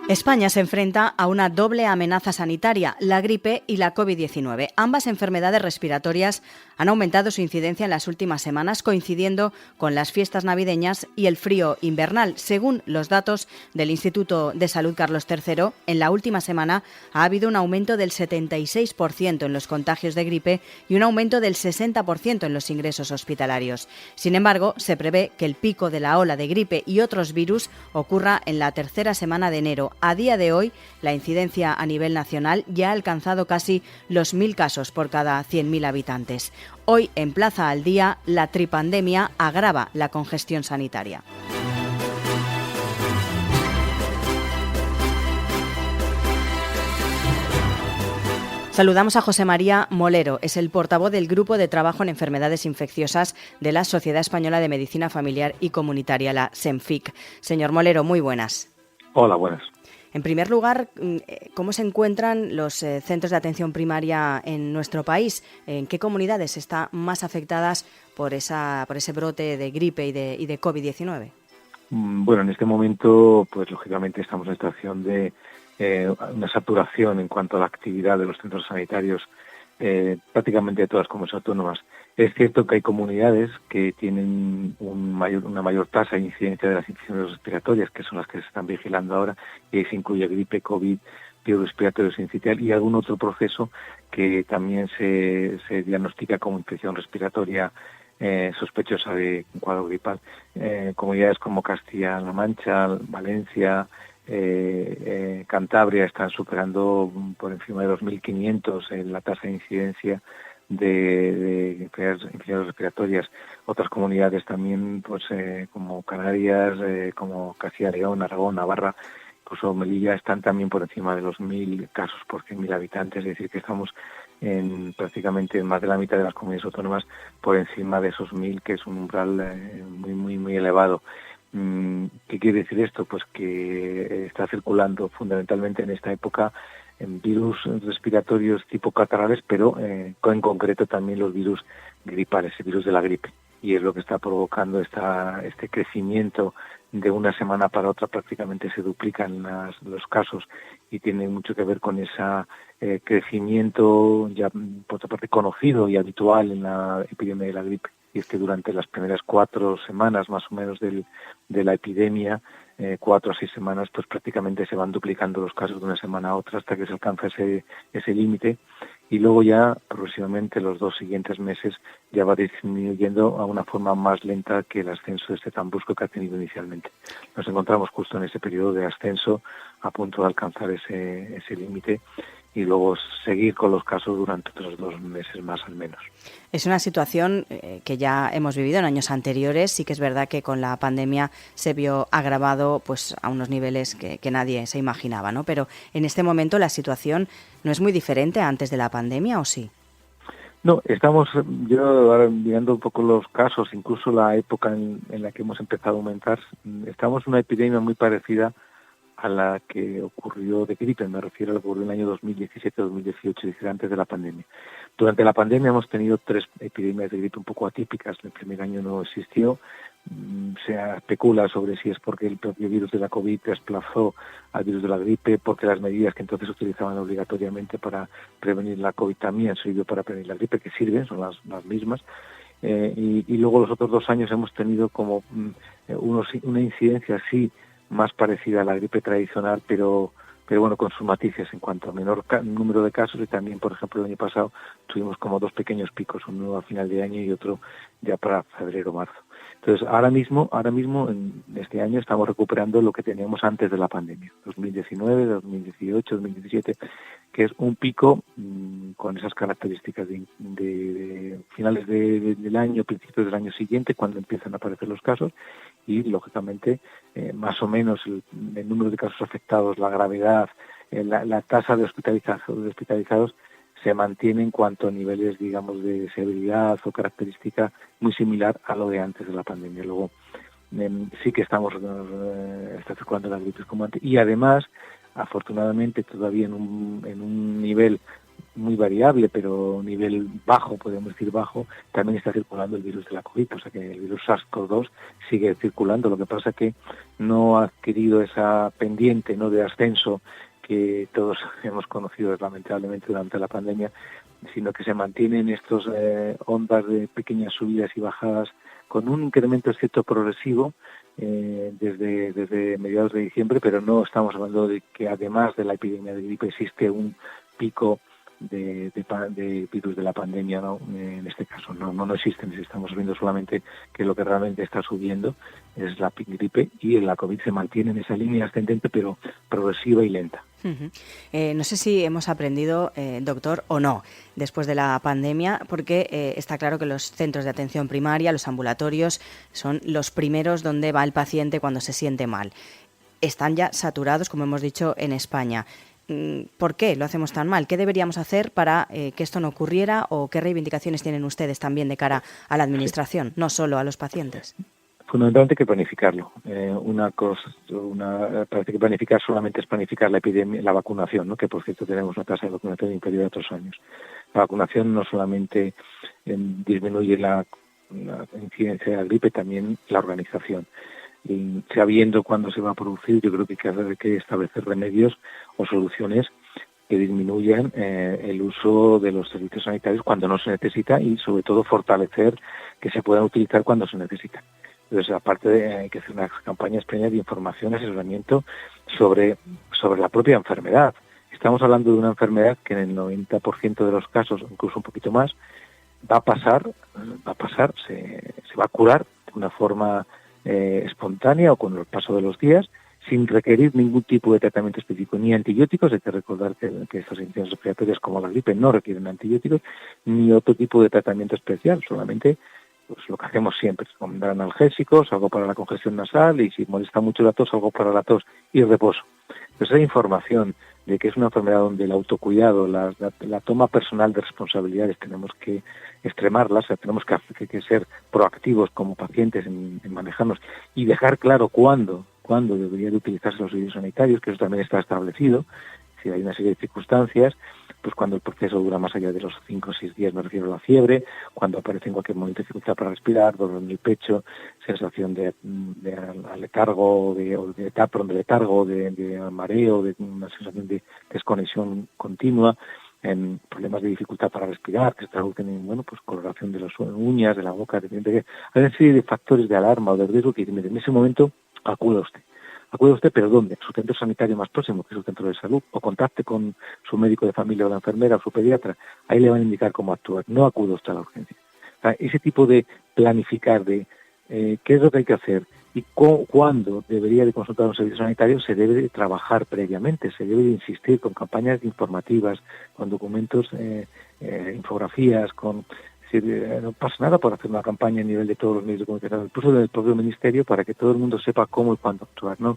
España se enfrenta a una doble amenaza sanitaria, la gripe y la COVID-19. Ambas enfermedades respiratorias han aumentado su incidencia en las últimas semanas, coincidiendo con las fiestas navideñas y el frío invernal. Según los datos del Instituto de Salud Carlos III, en la última semana ha habido un aumento del 76% en los contagios de gripe y un aumento del 60% en los ingresos hospitalarios. Sin embargo, se prevé que el pico de la ola de gripe y otros virus ocurra en la tercera semana de enero. A día de hoy, la incidencia a nivel nacional ya ha alcanzado casi los 1.000 casos por cada 100.000 habitantes. Hoy, en Plaza al Día, la tripandemia agrava la congestión sanitaria. Saludamos a José María Molero, es el portavoz del Grupo de Trabajo en Enfermedades Infecciosas de la Sociedad Española de Medicina Familiar y Comunitaria, la SEMFIC. Señor Molero, muy buenas. Hola, buenas. En primer lugar, ¿cómo se encuentran los centros de atención primaria en nuestro país? ¿En qué comunidades están más afectadas por ese brote de gripe y de COVID-19? Bueno, en este momento, pues lógicamente estamos en situación de una saturación en cuanto a la actividad de los centros sanitarios prácticamente de todas las comunidades autónomas. Es cierto que hay comunidades que tienen una mayor tasa de incidencia de las infecciones respiratorias, que son las que se están vigilando ahora, y ahí se incluye gripe, COVID, virus respiratorio sincitial y algún otro proceso que también se diagnostica como infección respiratoria sospechosa de un cuadro gripal. Comunidades como Castilla-La Mancha, Valencia, Cantabria están superando por encima de los 1.500 en la tasa de incidencia de infecciones respiratorias. Otras comunidades también, pues como Canarias, como Castilla y León, Aragón, Navarra, incluso Melilla, están también por encima de los 1.000 casos por 100.000 habitantes. Es decir, que estamos en prácticamente más de la mitad de las comunidades autónomas por encima de esos 1.000, que es un umbral muy elevado. ¿Qué quiere decir esto? Pues que está circulando fundamentalmente en esta época en virus respiratorios tipo catarrales, pero en concreto también los virus gripales, el virus de la gripe. Y es lo que está provocando este crecimiento de una semana para otra, prácticamente se duplican los casos y tiene mucho que ver con ese crecimiento ya por otra parte conocido y habitual en la epidemia de la gripe. Y es que durante las primeras 4 semanas más o menos de la epidemia, 4 a 6 semanas, pues prácticamente se van duplicando los casos de una semana a otra hasta que se alcanza ese límite, y luego ya progresivamente los 2 siguientes meses ya va disminuyendo a una forma más lenta que el ascenso tan brusco que ha tenido inicialmente. Nos encontramos justo en ese periodo de ascenso, a punto de alcanzar ese límite, y luego seguir con los casos durante otros 2 meses más al menos. Es una situación que ya hemos vivido en años anteriores. Sí que es verdad que con la pandemia se vio agravado pues a unos niveles que nadie se imaginaba, ¿no? Pero en este momento la situación no es muy diferente a antes de la pandemia, ¿o sí? No, yo ahora mirando un poco los casos, incluso la época en la que hemos empezado a aumentar, estamos en una epidemia muy parecida a la que ocurrió de gripe, me refiero a lo que ocurrió en el año 2017-2018, es decir, antes de la pandemia. Durante la pandemia hemos tenido 3 epidemias de gripe un poco atípicas. El primer año no existió. Se especula sobre si es porque el propio virus de la COVID desplazó al virus de la gripe, porque las medidas que entonces se utilizaban obligatoriamente para prevenir la COVID también sirvió para prevenir la gripe, que sirven, son las mismas. Y luego los otros 2 años hemos tenido como una incidencia así más parecida a la gripe tradicional, pero bueno, con sus matices en cuanto a menor número de casos, y también, por ejemplo, el año pasado tuvimos como 2 pequeños picos, uno a final de año y otro ya para febrero o marzo. Entonces, ahora mismo, en este año estamos recuperando lo que teníamos antes de la pandemia, 2019, 2018, 2017, que es un pico con esas características de finales del año, principios del año siguiente, cuando empiezan a aparecer los casos, y lógicamente más o menos el número de casos afectados, la gravedad, la tasa de hospitalizados se mantiene en cuanto a niveles, digamos, de severidad o característica muy similar a lo de antes de la pandemia. Luego sí que está circulando las gripes como antes, y además, afortunadamente, todavía en un nivel muy variable, pero nivel bajo, podemos decir bajo, también está circulando el virus de la COVID, o sea que el virus SARS-CoV-2 sigue circulando. Lo que pasa es que no ha adquirido esa pendiente, ¿no?, de ascenso que todos hemos conocido lamentablemente durante la pandemia, sino que se mantienen estos ondas de pequeñas subidas y bajadas con un incremento cierto progresivo desde mediados de diciembre, pero no estamos hablando de que además de la epidemia de gripe existe un pico de virus de la pandemia, ¿no? En este caso no existen. Estamos viendo solamente que lo que realmente está subiendo es la gripe, y la COVID se mantiene en esa línea ascendente pero progresiva y lenta. Uh-huh. No sé si hemos aprendido, doctor, o no, después de la pandemia, porque está claro que los centros de atención primaria, los ambulatorios, son los primeros donde va el paciente cuando se siente mal. Están ya saturados, como hemos dicho, en España. ¿Por qué lo hacemos tan mal? ¿Qué deberíamos hacer para que esto no ocurriera, o qué reivindicaciones tienen ustedes también de cara a la administración, no solo a los pacientes? Fundamentalmente hay que planificarlo. Parece que planificar solamente es planificar la epidemia, la vacunación, ¿no?, que por cierto tenemos una tasa de vacunación inferior a otros años. La vacunación no solamente disminuye la incidencia de la gripe, también la organización. Y sabiendo cuándo se va a producir, yo creo que hay que establecer remedios o soluciones que disminuyan el uso de los servicios sanitarios cuando no se necesita, y sobre todo fortalecer que se puedan utilizar cuando se necesitan. Entonces, aparte hay que hacer unas campañas plenas de información, asesoramiento sobre la propia enfermedad. Estamos hablando de una enfermedad que en el 90% de los casos, incluso un poquito más, va a pasar, se va a curar de una forma espontánea o con el paso de los días, sin requerir ningún tipo de tratamiento específico, ni antibióticos. Hay que recordar que estas infecciones respiratorias como la gripe no requieren antibióticos, ni otro tipo de tratamiento especial, solamente pues lo que hacemos siempre, dar analgésicos, algo para la congestión nasal, y si molesta mucho la tos, algo para la tos y reposo. Entonces, esa información de que es una enfermedad donde el autocuidado, la toma personal de responsabilidades tenemos que extremarlas, o sea, tenemos que ser proactivos como pacientes en manejarnos, y dejar claro cuándo debería de utilizarse los servicios sanitarios, que eso también está establecido. Si hay una serie de circunstancias, pues cuando el proceso dura más allá de los 5 o 6 días, me refiero a la fiebre, cuando aparece en cualquier momento dificultad para respirar, dolor en el pecho, sensación de letargo, de mareo, de una sensación de desconexión continua, en problemas de dificultad para respirar, que se traducen en coloración de las uñas, de la boca. Hay una serie de factores de alarma o de riesgo que en ese momento acuda usted. ¿Pero dónde? Su centro sanitario más próximo, que es su centro de salud, o contacte con su médico de familia o la enfermera o su pediatra. Ahí le van a indicar cómo actuar. No acuda usted a la urgencia. O sea, ese tipo de planificar de qué es lo que hay que hacer y cuándo debería de consultar un servicio sanitario, se debe de trabajar previamente, se debe de insistir con campañas informativas, con documentos, infografías, no pasa nada por hacer una campaña a nivel de todos los medios de comunicación, incluso del propio ministerio, para que todo el mundo sepa cómo y cuándo actuar. No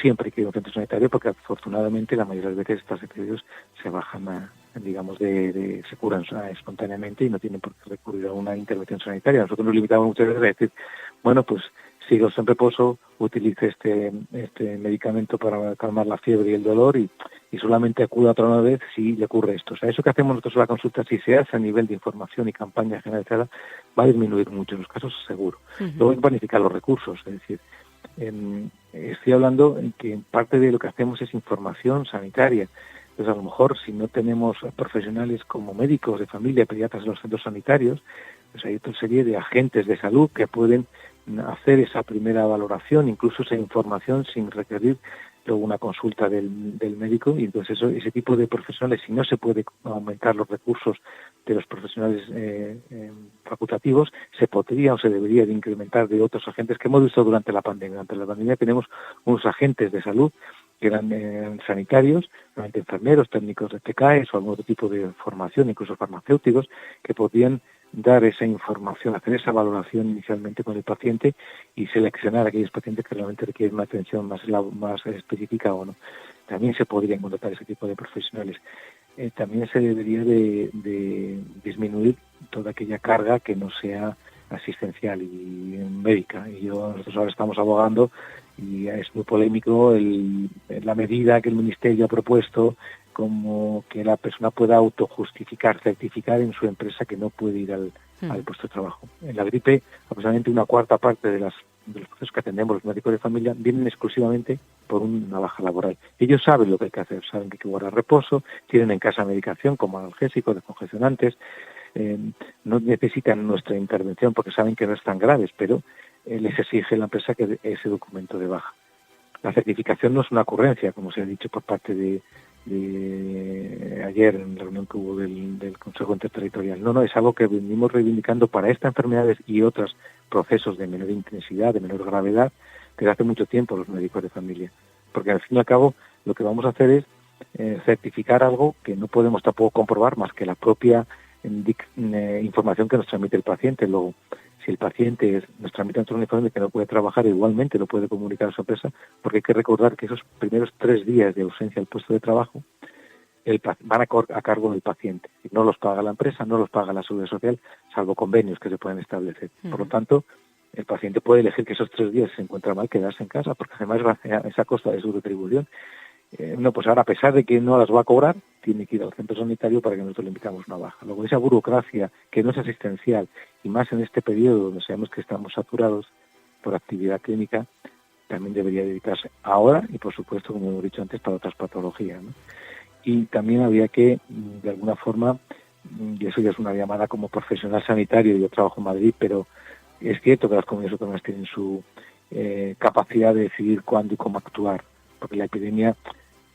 siempre hay que ir a un centro sanitario, porque afortunadamente la mayoría de las veces estos episodios se bajan se curan espontáneamente y no tienen por qué recurrir a una intervención sanitaria. Nosotros nos limitamos muchas veces a decir, siga en reposo, utilice este medicamento para calmar la fiebre y el dolor, y solamente acuda otra vez si le ocurre esto. O sea, eso que hacemos nosotros en la consulta, si se hace a nivel de información y campaña generalizada, va a disminuir mucho en los casos, seguro. Uh-huh. Luego hay que planificar los recursos, es decir, estoy hablando en que parte de lo que hacemos es información sanitaria. Entonces, a lo mejor, si no tenemos profesionales como médicos de familia, pediatras en los centros sanitarios, pues hay otra serie de agentes de salud que pueden hacer esa primera valoración, incluso esa información, sin requerir luego una consulta del médico. Y entonces ese tipo de profesionales, si no se puede aumentar los recursos de los profesionales facultativos, se podría o se debería de incrementar de otros agentes que hemos visto durante la pandemia. Durante la pandemia tenemos unos agentes de salud que eran sanitarios, realmente enfermeros, técnicos de TCAES o algún otro tipo de formación, incluso farmacéuticos, que podían dar esa información, hacer esa valoración inicialmente con el paciente y seleccionar a aquellos pacientes que realmente requieren una atención más específica o no. También se podrían contratar ese tipo de profesionales. También se debería de disminuir toda aquella carga que no sea asistencial y médica. Y nosotros ahora estamos abogando, y es muy polémico la medida que el Ministerio ha propuesto como que la persona pueda autojustificar, certificar en su empresa que no puede ir al puesto de trabajo. En la gripe, aproximadamente una cuarta parte de los procesos que atendemos los médicos de familia vienen exclusivamente por una baja laboral. Ellos saben lo que hay que hacer, saben que hay que guardar reposo, tienen en casa medicación como analgésicos, descongestionantes, no necesitan nuestra intervención porque saben que no están graves, pero les exige la empresa que ese documento de baja. La certificación no es una ocurrencia, como se ha dicho por parte de ayer en la reunión que hubo del Consejo Interterritorial. No, es algo que venimos reivindicando para estas enfermedades y otros procesos de menor intensidad, de menor gravedad, desde hace mucho tiempo los médicos de familia. Porque al fin y al cabo lo que vamos a hacer es certificar algo que no podemos tampoco comprobar más que la propia información que nos transmite el paciente. Luego, si el paciente nos transmite un informe que no puede trabajar, igualmente lo puede comunicar a su empresa, porque hay que recordar que esos primeros 3 días de ausencia del puesto de trabajo van a cargo del paciente. No los paga la empresa, no los paga la Seguridad Social, salvo convenios que se pueden establecer. Por lo tanto, el paciente puede elegir que esos 3 días se encuentra mal quedarse en casa, porque además esa costa de su retribución. Pues ahora, a pesar de que no las va a cobrar, tiene que ir al centro sanitario para que nosotros le invitamos una baja. Luego, esa burocracia que no es asistencial, y más en este periodo donde sabemos que estamos saturados por actividad clínica, también debería dedicarse ahora y, por supuesto, como hemos dicho antes, para otras patologías, ¿no? Y también habría que, de alguna forma, y eso ya es una llamada como profesional sanitario, yo trabajo en Madrid, pero es cierto que las comunidades autónomas tienen su capacidad de decidir cuándo y cómo actuar, porque la epidemia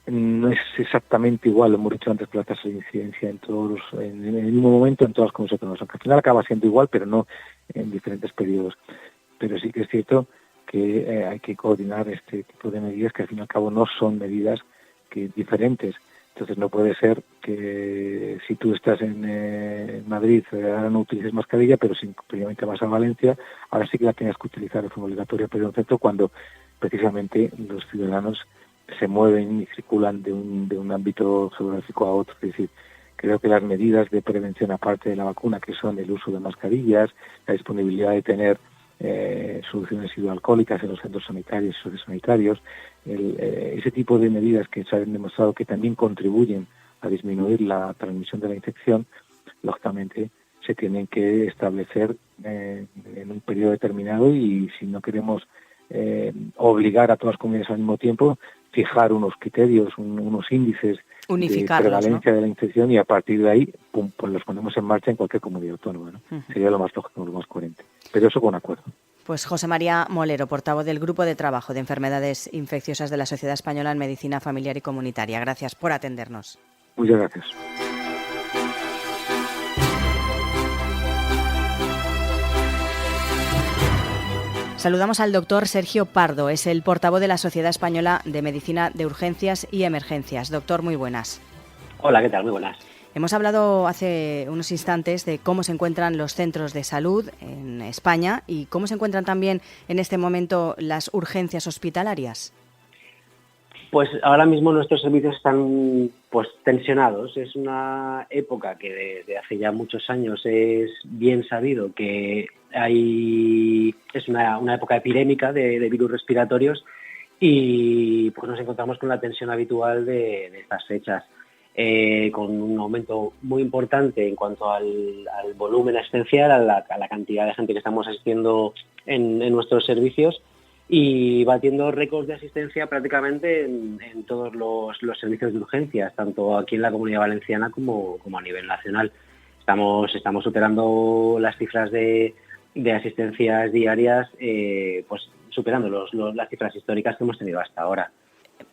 no es exactamente igual, lo hemos dicho antes, que la tasa de incidencia en el mismo momento en todas las comunidades autónomas, aunque al final acaba siendo igual, pero no en diferentes periodos. Pero sí que es cierto que hay que coordinar este tipo de medidas que al fin y al cabo no son medidas diferentes. Entonces no puede ser que si tú estás en Madrid ahora no utilices mascarilla, pero si previamente vas a Valencia, ahora sí que la tengas que utilizar de forma obligatoria pero en un centro cuando precisamente los ciudadanos se mueven y circulan de un ámbito geográfico a otro. Es decir, creo que las medidas de prevención aparte de la vacuna, que son el uso de mascarillas, la disponibilidad de tener soluciones hidroalcohólicas en los centros sanitarios y sociosanitarios, ese tipo de medidas que se han demostrado que también contribuyen a disminuir la transmisión de la infección, lógicamente se tienen que establecer en un periodo determinado y si no queremos obligar a todas las comunidades al mismo tiempo, fijar unos criterios, unos índices de prevalencia, ¿no?, de la infección y a partir de ahí pues los ponemos en marcha en cualquier comunidad autónoma, ¿no? Sería lo más lógico, lo más coherente. Pero eso con acuerdo. Pues José María Molero, portavoz del Grupo de Trabajo de Enfermedades Infecciosas de la Sociedad Española en Medicina Familiar y Comunitaria. Gracias por atendernos. Muchas gracias. Saludamos al doctor Sergio Pardo, es el portavoz de la Sociedad Española de Medicina de Urgencias y Emergencias. Doctor, muy buenas. Hola, ¿qué tal? Muy buenas. Hemos hablado hace unos instantes de cómo se encuentran los centros de salud en España y cómo se encuentran también en este momento las urgencias hospitalarias. Pues ahora mismo nuestros servicios están tensionados. Es una época que desde hace ya muchos años es bien sabido que es una época epidémica de virus respiratorios y pues nos encontramos con la tensión habitual de estas fechas. Con un aumento muy importante en cuanto al volumen asistencial, a la cantidad de gente que estamos asistiendo en nuestros servicios y batiendo récords de asistencia prácticamente en todos los servicios de urgencias, tanto aquí en la Comunidad Valenciana como a nivel nacional. Estamos superando las cifras de asistencias diarias, superando las cifras históricas que hemos tenido hasta ahora.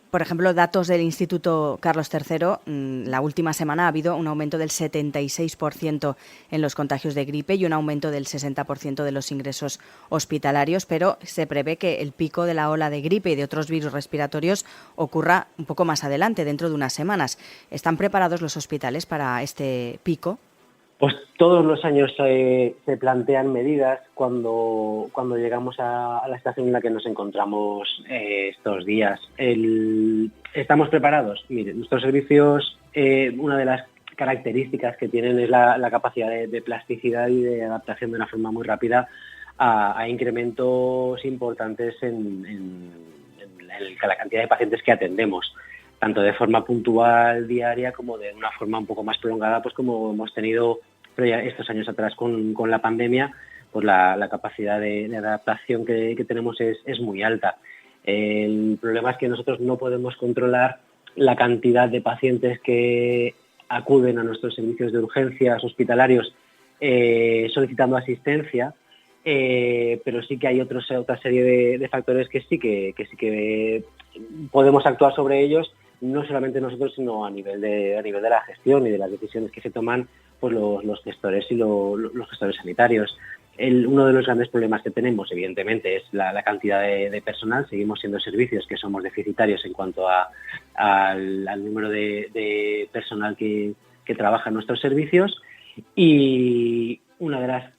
Por ejemplo, datos del Instituto Carlos III, la última semana ha habido un aumento del 76% en los contagios de gripe y un aumento del 60% de los ingresos hospitalarios, pero se prevé que el pico de la ola de gripe y de otros virus respiratorios ocurra un poco más adelante, dentro de unas semanas. ¿Están preparados los hospitales para este pico? Pues todos los años se plantean medidas cuando llegamos a la estación en la que nos encontramos estos días. ¿Estamos preparados? Mire, nuestros servicios, una de las características que tienen es la capacidad de plasticidad y de adaptación de una forma muy rápida a incrementos importantes en la cantidad de pacientes que atendemos. tanto de forma puntual, diaria, como de una forma un poco más prolongada, pues como hemos tenido ya estos años atrás con la pandemia, pues la capacidad de adaptación que tenemos es muy alta. El problema es que nosotros no podemos controlar la cantidad de pacientes que acuden a nuestros servicios de urgencias hospitalarios solicitando asistencia, pero sí que hay otra serie de factores que sí que podemos actuar sobre ellos, no solamente nosotros, sino a nivel de la gestión y de las decisiones que se toman pues los gestores y los gestores sanitarios. Uno de los grandes problemas que tenemos, evidentemente, es la cantidad de personal. Seguimos siendo servicios que somos deficitarios en cuanto al número de personal que trabaja en nuestros servicios, y una de las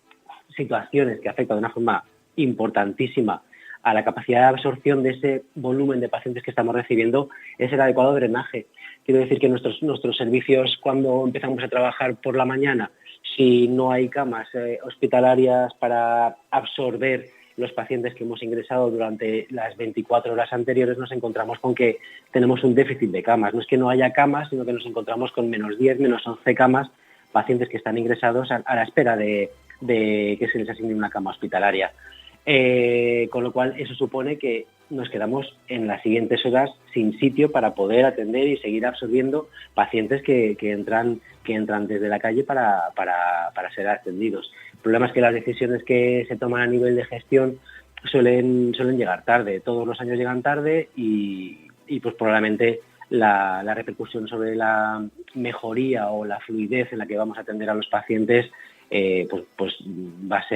situaciones que afecta de una forma importantísima a la capacidad de absorción de ese volumen de pacientes que estamos recibiendo es el adecuado drenaje. Quiero decir que nuestros servicios, cuando empezamos a trabajar por la mañana, si no hay camas hospitalarias para absorber los pacientes que hemos ingresado durante las 24 horas anteriores, nos encontramos con que tenemos un déficit de camas. No es que no haya camas, sino que nos encontramos con menos 10, menos 11 camas, pacientes que están ingresados a la espera de que se les asigne una cama hospitalaria. Con lo cual, eso supone que nos quedamos en las siguientes horas sin sitio para poder atender y seguir absorbiendo pacientes que entran desde la calle para ser atendidos. El problema es que las decisiones que se toman a nivel de gestión suelen llegar tarde. Todos los años llegan tarde y pues probablemente la repercusión sobre la mejoría o la fluidez en la que vamos a atender a los pacientes pues va a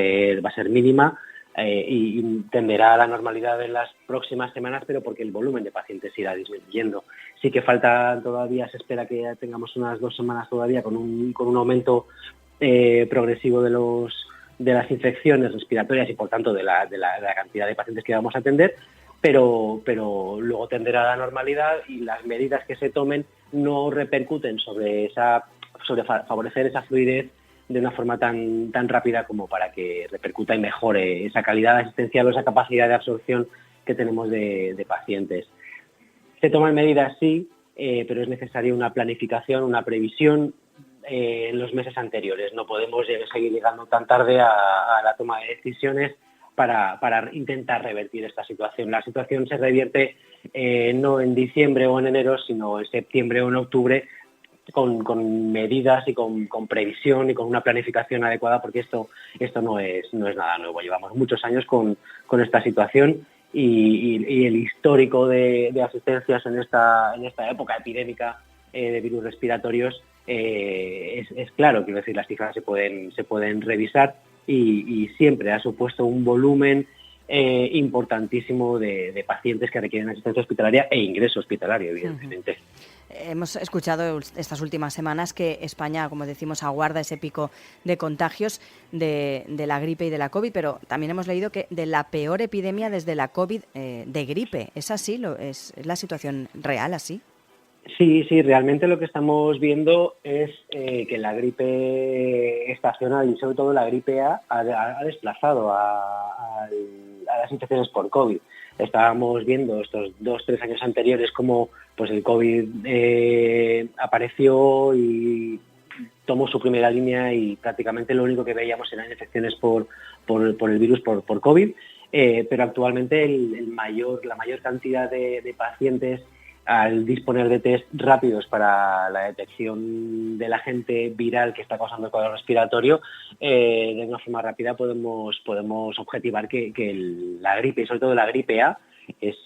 ser mínima. Y tenderá a la normalidad en las próximas semanas, pero porque el volumen de pacientes irá disminuyendo. Sí que falta todavía, se espera que tengamos unas 2 semanas todavía con un aumento progresivo de las infecciones respiratorias y por tanto de la cantidad de pacientes que vamos a atender, pero luego tenderá a la normalidad y las medidas que se tomen no repercuten sobre favorecer esa fluidez de una forma tan rápida como para que repercuta y mejore esa calidad asistencial o esa capacidad de absorción que tenemos de pacientes. Se toman medidas, sí, pero es necesaria una planificación, una previsión en los meses anteriores. No podemos seguir llegando tan tarde a la toma de decisiones para intentar revertir esta situación. La situación se revierte no en diciembre o en enero, sino en septiembre o en octubre, con medidas y con previsión y con una planificación adecuada, porque esto no es nada nuevo. Llevamos muchos años con esta situación y el histórico de asistencias en esta época epidémica de virus respiratorios es claro. Quiero decir, las cifras se pueden revisar y siempre ha supuesto un volumen importantísimo de pacientes que requieren asistencia hospitalaria e ingreso hospitalario, evidentemente. Hemos escuchado estas últimas semanas que España, como decimos, aguarda ese pico de contagios de la gripe y de la COVID, pero también hemos leído que de la peor epidemia desde la COVID de gripe. ¿Es así? ¿Es la situación real así? Sí, realmente lo que estamos viendo es que la gripe estacional y sobre todo la gripe A ha desplazado a las infecciones por COVID. Estábamos viendo estos 2-3 años anteriores cómo pues el COVID apareció y tomó su primera línea y prácticamente lo único que veíamos eran infecciones por el virus por COVID, pero actualmente la mayor cantidad de pacientes, al disponer de test rápidos para la detección del agente viral que está causando el cuadro respiratorio, de una forma rápida podemos objetivar que la gripe, y sobre todo la gripe A, es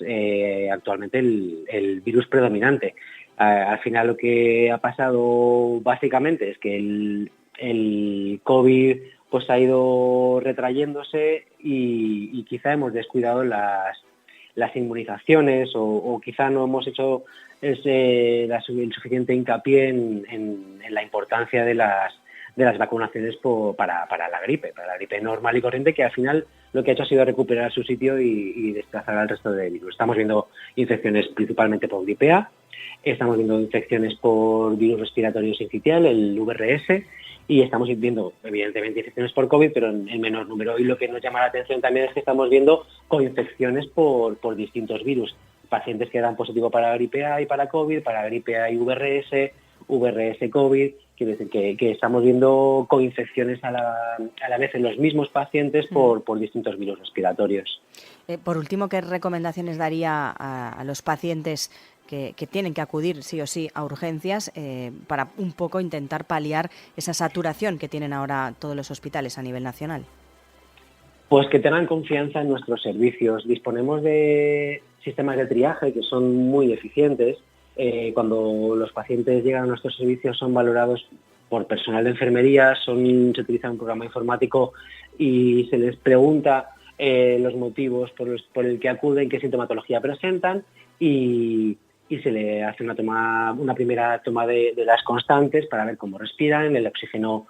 actualmente el virus predominante. Al final lo que ha pasado básicamente es que el COVID pues ha ido retrayéndose y quizá hemos descuidado las inmunizaciones o quizá no hemos hecho el suficiente hincapié en la importancia de las vacunaciones para la gripe normal y corriente, que al final lo que ha hecho ha sido recuperar su sitio y desplazar al resto de virus. Estamos viendo infecciones principalmente por gripe A, estamos viendo infecciones por virus respiratorio sincitial, el VRS, y estamos viendo, evidentemente, infecciones por COVID, pero en menor número. Y lo que nos llama la atención también es que estamos viendo coinfecciones por distintos virus. pacientes que dan positivo para gripe A y para COVID, para gripe A y VRS, VRS COVID. Quiere decir que estamos viendo coinfecciones a la vez en los mismos pacientes por distintos virus respiratorios. Por último, ¿qué recomendaciones daría a los pacientes que tienen que acudir sí o sí a urgencias para un poco intentar paliar esa saturación que tienen ahora todos los hospitales a nivel nacional? Pues que tengan confianza en nuestros servicios. Disponemos de sistemas de triaje que son muy eficientes. Cuando los pacientes llegan a nuestros servicios son valorados por personal de enfermería, se utiliza un programa informático y se les pregunta los motivos por el que acuden, qué sintomatología presentan y se le hace una primera toma de las constantes para ver cómo respiran, el oxígeno,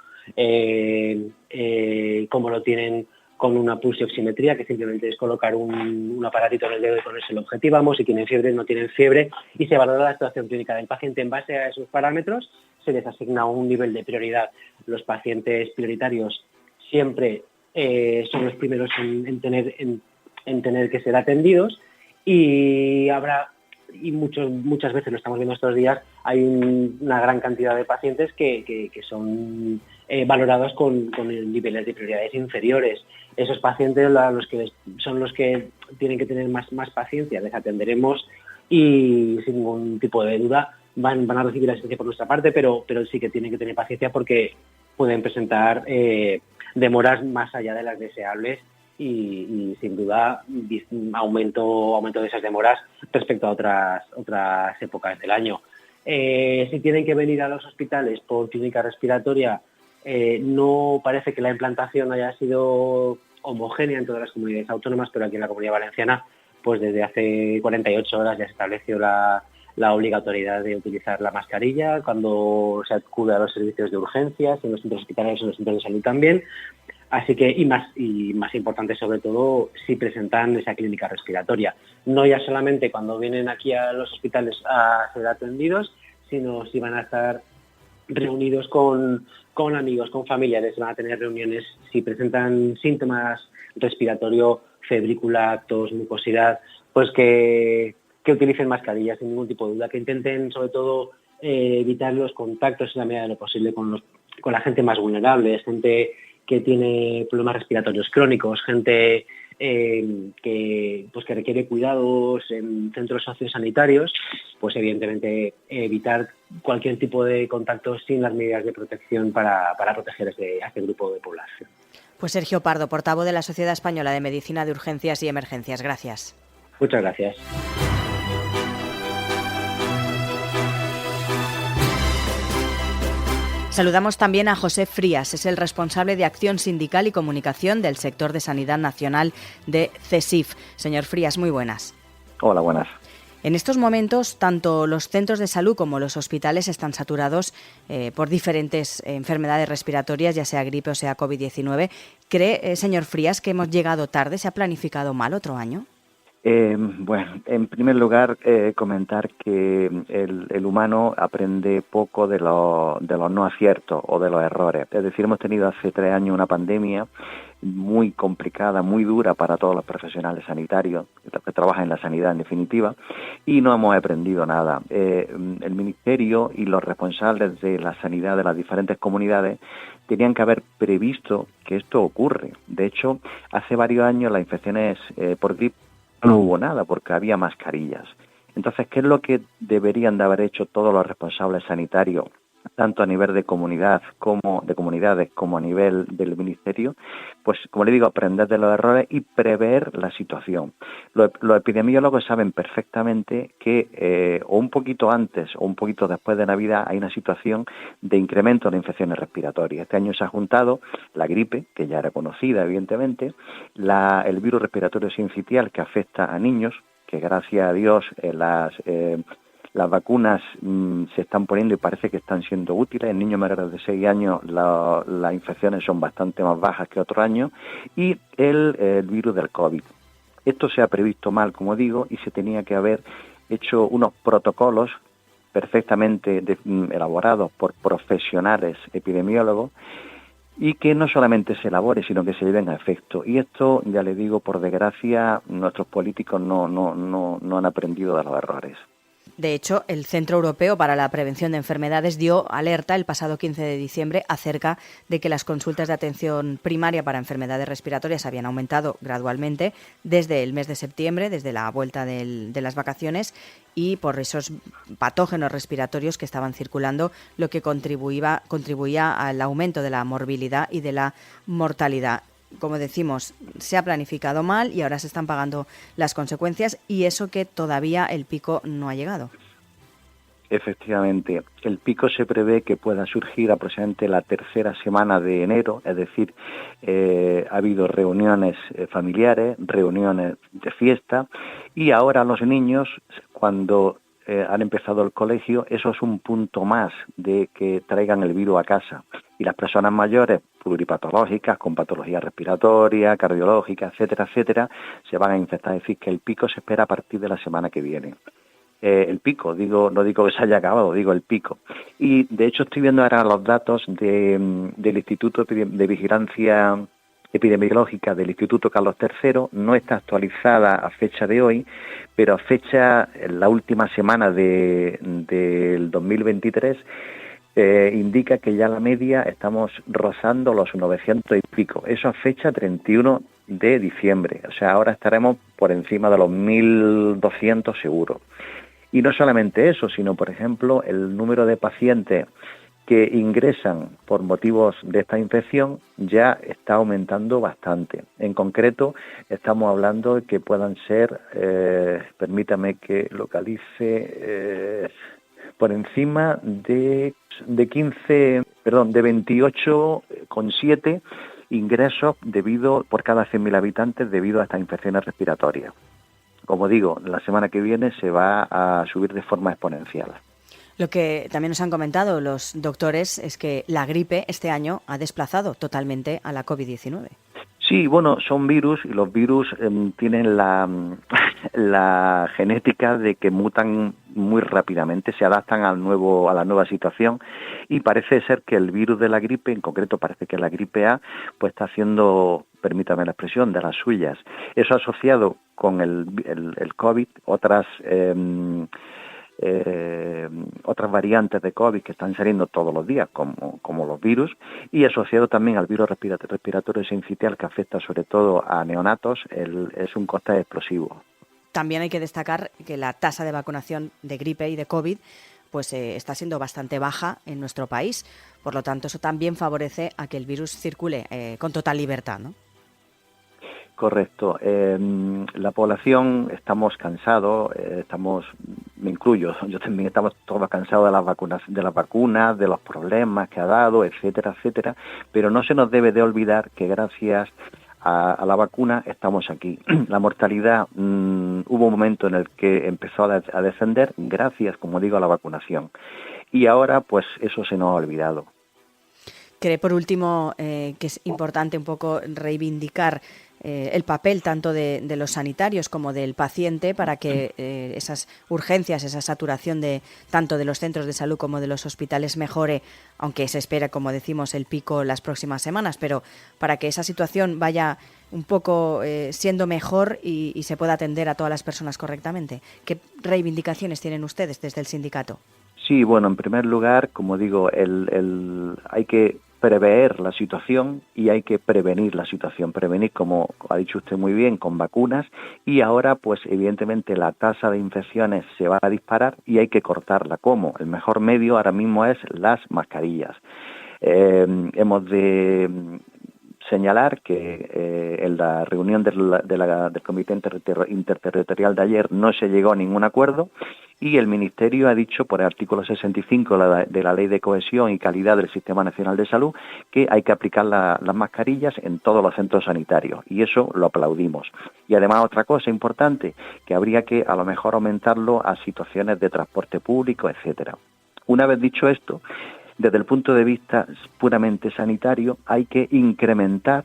cómo lo tienen con una pulsioximetría, que simplemente es colocar un aparatito en el dedo y con eso lo objetivamos. Si tienen fiebre, no tienen fiebre, y se valora la situación clínica del paciente. En base a esos parámetros se les asigna un nivel de prioridad. Los pacientes prioritarios siempre son los primeros en tener que ser atendidos, y muchas veces, lo estamos viendo estos días, hay una gran cantidad de pacientes que son valorados con niveles de prioridades inferiores. Esos pacientes son los que tienen que tener más paciencia, les atenderemos y sin ningún tipo de duda van a recibir asistencia por nuestra parte, pero sí que tienen que tener paciencia porque pueden presentar demoras más allá de las deseables y sin duda aumento de esas demoras respecto a otras épocas del año. Si tienen que venir a los hospitales por clínica respiratoria, no parece que la implantación haya sido homogénea en todas las comunidades autónomas, pero aquí en la Comunidad Valenciana, pues desde hace 48 horas ya se estableció la obligatoriedad de utilizar la mascarilla cuando se acude a los servicios de urgencias, en los centros hospitalarios y en los centros de salud también. Así que, y más importante sobre todo, si presentan esa clínica respiratoria. No ya solamente cuando vienen aquí a los hospitales a ser atendidos, sino si van a estar reunidos con amigos, con familiares, van a tener reuniones, si presentan síntomas respiratorio, febrícula, tos, mucosidad, pues que utilicen mascarillas sin ningún tipo de duda, que intenten sobre todo evitar los contactos en la medida de lo posible con la gente más vulnerable, gente que tiene problemas respiratorios crónicos, gente que requiere cuidados en centros sociosanitarios, pues evidentemente evitar cualquier tipo de contacto sin las medidas de protección para proteger a este grupo de población. Pues Sergio Pardo, portavoz de la Sociedad Española de Medicina de Urgencias y Emergencias. Gracias. Muchas gracias. Saludamos también a José Frías, es el responsable de Acción Sindical y Comunicación del sector de Sanidad Nacional de CESIF. Señor Frías, muy buenas. Hola, buenas. En estos momentos, tanto los centros de salud como los hospitales están saturados por diferentes enfermedades respiratorias, ya sea gripe o sea COVID-19. ¿Cree, señor Frías, que hemos llegado tarde? ¿Se ha planificado mal otro año? Bueno, en primer lugar, comentar que el humano aprende poco de los no aciertos o de los errores. Es decir, hemos tenido hace 3 años una pandemia muy complicada, muy dura para todos los profesionales sanitarios, que trabajan en la sanidad en definitiva, y no hemos aprendido nada. El Ministerio y los responsables de la sanidad de las diferentes comunidades tenían que haber previsto que esto ocurre. De hecho, hace varios años las infecciones por gripe no hubo nada porque había mascarillas. Entonces, ¿qué es lo que deberían de haber hecho todos los responsables sanitarios, tanto a nivel de comunidades como a nivel del Ministerio? Pues, como le digo, aprender de los errores y prever la situación. Los epidemiólogos saben perfectamente que o un poquito antes o un poquito después de Navidad hay una situación de incremento de infecciones respiratorias. Este año se ha juntado la gripe, que ya era conocida, evidentemente, el virus respiratorio sincitial, que afecta a niños, que gracias a Dios las vacunas se están poniendo y parece que están siendo útiles. En niños menores de 6 años las infecciones son bastante más bajas que otros años, y el virus del COVID. Esto se ha previsto mal, como digo, y se tenía que haber hecho unos protocolos perfectamente elaborados por profesionales epidemiólogos y que no solamente se elabore, sino que se lleven a efecto. Y esto, ya le digo, por desgracia, nuestros políticos no han aprendido de los errores. De hecho, el Centro Europeo para la Prevención de Enfermedades dio alerta el pasado 15 de diciembre acerca de que las consultas de atención primaria para enfermedades respiratorias habían aumentado gradualmente desde el mes de septiembre, desde la vuelta de las vacaciones, y por esos patógenos respiratorios que estaban circulando, lo que contribuía al aumento de la morbilidad y de la mortalidad. Como decimos, se ha planificado mal y ahora se están pagando las consecuencias, y eso que todavía el pico no ha llegado. Efectivamente, el pico se prevé que pueda surgir aproximadamente la tercera semana de enero, es decir, ha habido reuniones familiares, reuniones de fiesta, y ahora los niños, cuando han empezado el colegio, eso es un punto más de que traigan el virus a casa. Y las personas mayores, pluripatológicas, con patología respiratoria, cardiológica, etcétera, etcétera, se van a infectar. Es decir, que el pico se espera a partir de la semana que viene. El pico, no digo que se haya acabado, digo el pico. Y de hecho estoy viendo ahora los datos del Instituto de Vigilancia Epidemiológica del Instituto Carlos III. No está actualizada a fecha de hoy, pero a fecha, la última semana del 2023, indica que ya la media estamos rozando los 900 y pico. Eso a fecha 31 de diciembre. O sea, ahora estaremos por encima de los 1.200 seguro. Y no solamente eso, sino, por ejemplo, el número de pacientes que ingresan por motivos de esta infección ya está aumentando bastante. En concreto, estamos hablando de que puedan ser, permítame que localice, por encima de 28,7 ingresos por cada 100.000 habitantes debido a estas infecciones respiratorias. Como digo, la semana que viene se va a subir de forma exponencial. Lo que también nos han comentado los doctores es que la gripe este año ha desplazado totalmente a la COVID-19. Sí, bueno, son virus y los virus tienen la genética de que mutan muy rápidamente, se adaptan a la nueva situación, y parece ser que el virus de la gripe, en concreto parece que la gripe A, pues está haciendo, permítame la expresión, de las suyas. Eso asociado con el COVID, otras variantes de COVID que están saliendo todos los días, como los virus, y asociado también al virus respiratorio sincitial, que afecta sobre todo a neonatos, es un cóctel explosivo. También hay que destacar que la tasa de vacunación de gripe y de COVID pues está siendo bastante baja en nuestro país. Por lo tanto, eso también favorece a que el virus circule con total libertad, ¿no? Correcto. La población estamos cansados, me incluyo, yo también, estamos todos cansados de las vacunas, de los problemas que ha dado, etcétera, etcétera, pero no se nos debe de olvidar que gracias a la vacuna estamos aquí. La mortalidad, hubo un momento en el que empezó a descender gracias, como digo, a la vacunación. Y ahora, pues eso se nos ha olvidado. Creo, por último, que es importante un poco reivindicar el papel tanto de los sanitarios como del paciente para que esas urgencias, esa saturación tanto de los centros de salud como de los hospitales mejore, aunque se espera, como decimos, el pico las próximas semanas, pero para que esa situación vaya un poco siendo mejor y se pueda atender a todas las personas correctamente. ¿Qué reivindicaciones tienen ustedes desde el sindicato? Sí, bueno, en primer lugar, como digo, hay que prever la situación y hay que prevenir la situación. Prevenir, como ha dicho usted muy bien, con vacunas, y ahora, pues evidentemente la tasa de infecciones se va a disparar y hay que cortarla. ¿Cómo? El mejor medio ahora mismo es las mascarillas. Hemos de señalar que en la reunión del Comité Interterritorial de ayer no se llegó a ningún acuerdo, y el Ministerio ha dicho, por el artículo 65 de la Ley de Cohesión y Calidad del Sistema Nacional de Salud, que hay que aplicar las mascarillas en todos los centros sanitarios, y eso lo aplaudimos. Y además, otra cosa importante, que habría que a lo mejor aumentarlo a situaciones de transporte público, etcétera. Una vez dicho esto, desde el punto de vista puramente sanitario, hay que incrementar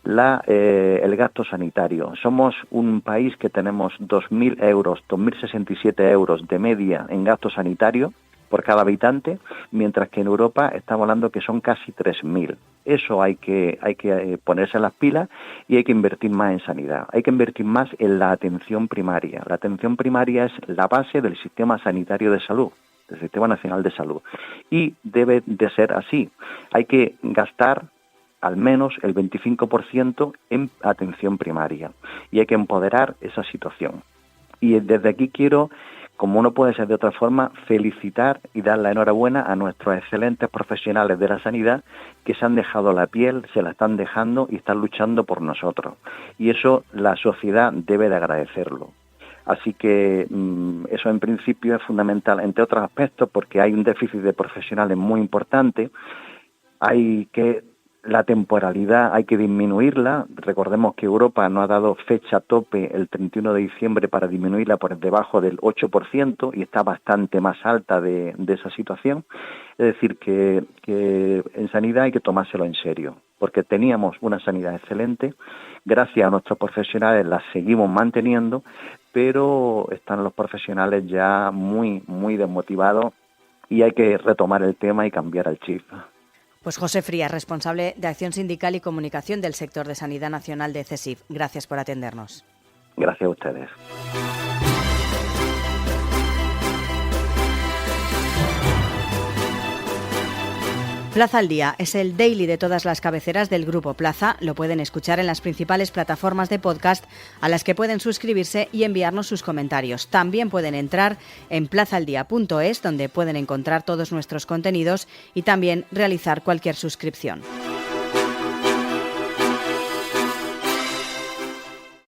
el gasto sanitario. Somos un país que tenemos 2.067 euros de media en gasto sanitario por cada habitante, mientras que en Europa estamos hablando que son casi 3.000. eso hay que ponerse las pilas y hay que invertir más en sanidad. Hay que invertir más en la atención primaria. La atención primaria es la base del sistema sanitario de salud, del Sistema Nacional de Salud. Y debe de ser así. Hay que gastar al menos el 25% en atención primaria y hay que empoderar esa situación. Y desde aquí quiero, como no puede ser de otra forma, felicitar y dar la enhorabuena a nuestros excelentes profesionales de la sanidad que se han dejado la piel, se la están dejando y están luchando por nosotros. Y eso la sociedad debe de agradecerlo. Así que eso en principio es fundamental, entre otros aspectos, porque hay un déficit de profesionales muy importante. La temporalidad hay que disminuirla. Recordemos que Europa no ha dado fecha tope el 31 de diciembre para disminuirla por debajo del 8% y está bastante más alta de esa situación. Es decir, que en sanidad hay que tomárselo en serio, porque teníamos una sanidad excelente. Gracias a nuestros profesionales la seguimos manteniendo, pero están los profesionales ya muy, muy desmotivados y hay que retomar el tema y cambiar el chip. Pues José Frías, responsable de Acción Sindical y Comunicación del sector de Sanidad Nacional de CESIF. Gracias por atendernos. Gracias a ustedes. Plaza al Día es el daily de todas las cabeceras del Grupo Plaza. Lo pueden escuchar en las principales plataformas de podcast a las que pueden suscribirse y enviarnos sus comentarios. También pueden entrar en plazaldía.es, donde pueden encontrar todos nuestros contenidos y también realizar cualquier suscripción.